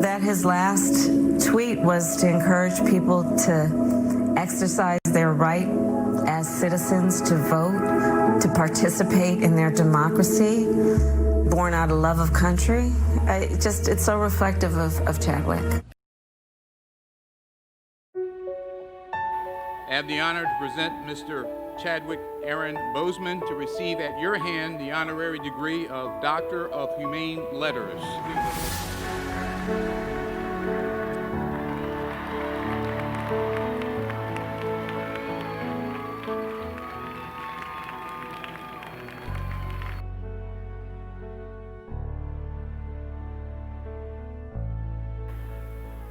that his last tweet was to encourage people to exercise their right as citizens to vote, to participate in their democracy, born out of love of country. It's so reflective of Chadwick. I have the honor to present Mr. Chadwick Aaron Boseman to receive at your hand the honorary degree of Doctor of Humane Letters.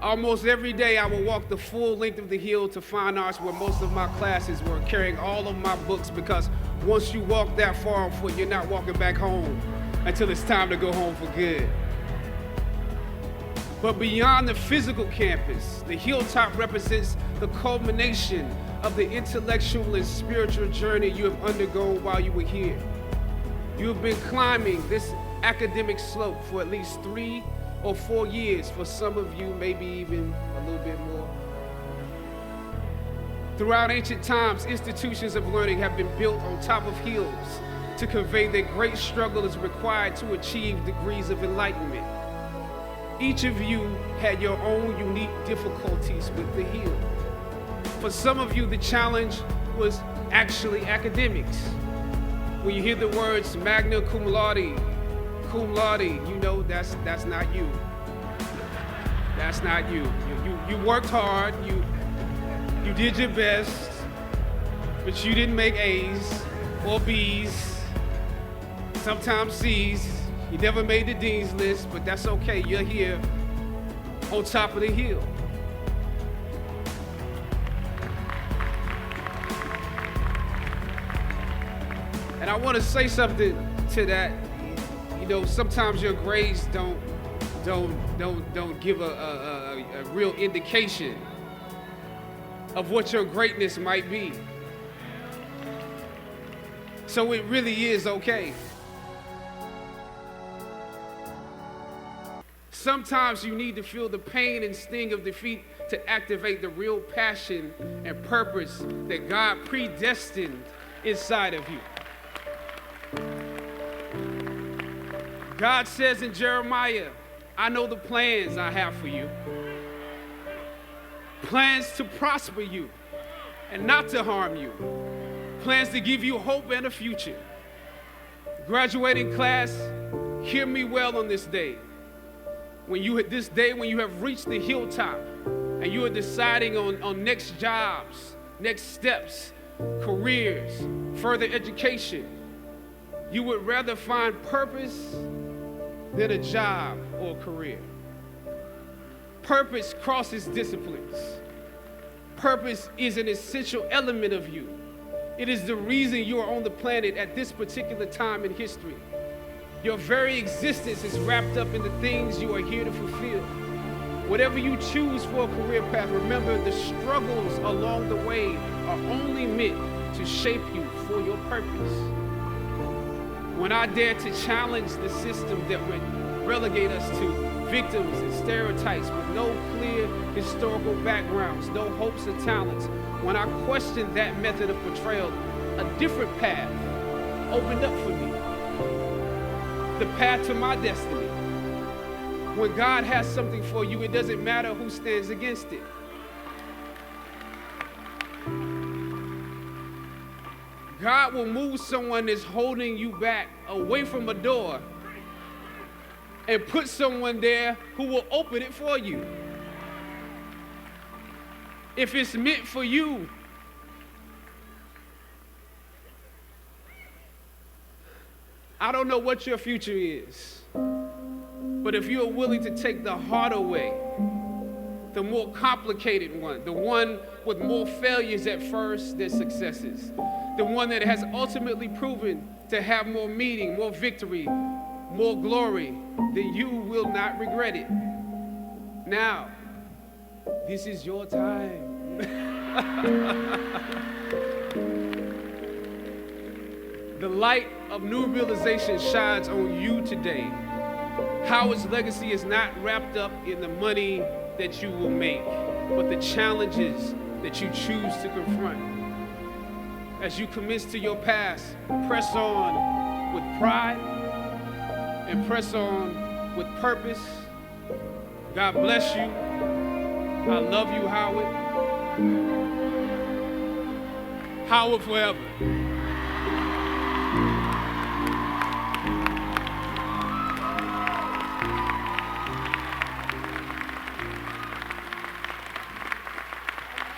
Almost every day I would walk the full length of the hill to Fine Arts where most of my classes were, carrying all of my books, because once you walk that far on foot, you're not walking back home until it's time to go home for good. But beyond the physical campus, the hilltop represents the culmination of the intellectual and spiritual journey you have undergone while you were here. You have been climbing this academic slope for at least 3 or 4 years, for some of you, maybe even a little bit more. Throughout ancient times, institutions of learning have been built on top of hills to convey that great struggle is required to achieve degrees of enlightenment. Each of you had your own unique difficulties with the hill. For some of you, the challenge was actually academics. When you hear the words magna cum laude, you know that's not you. That's not you. You worked hard, you did your best, but you didn't make A's or B's, sometimes C's. You never made the dean's list, but that's okay. You're here on top of the hill. And I want to say something to that. You know, sometimes your grades don't give a real indication of what your greatness might be. So it really is okay. Sometimes you need to feel the pain and sting of defeat to activate the real passion and purpose that God predestined inside of you. God says in Jeremiah, I know the plans I have for you. Plans to prosper you and not to harm you. Plans to give you hope and a future. Graduating class, hear me well on this day. When you have reached the hilltop and you are deciding on next jobs, next steps, careers, further education, you would rather find purpose than a job or career. Purpose crosses disciplines. Purpose is an essential element of you. It is the reason you are on the planet at this particular time in history. Your very existence is wrapped up in the things you are here to fulfill. Whatever you choose for a career path, remember the struggles along the way are only meant to shape you for your purpose. When I dare to challenge the system that would relegate us to victims and stereotypes with no clear historical backgrounds, no hopes or talents, when I questioned that method of portrayal, a different path opened up for me. The path to my destiny. When God has something for you, it doesn't matter who stands against it. God will move someone that's holding you back away from a door and put someone there who will open it for you. If it's meant for you, I don't know what your future is, but if you are willing to take the harder way, the more complicated one, the one with more failures at first than successes, the one that has ultimately proven to have more meaning, more victory, more glory, then you will not regret it. Now, this is your time. The light of new realization shines on you today. Howard's legacy is not wrapped up in the money that you will make, but the challenges that you choose to confront. As you commence to your past, press on with pride and press on with purpose. God bless you. I love you, Howard. Howard forever.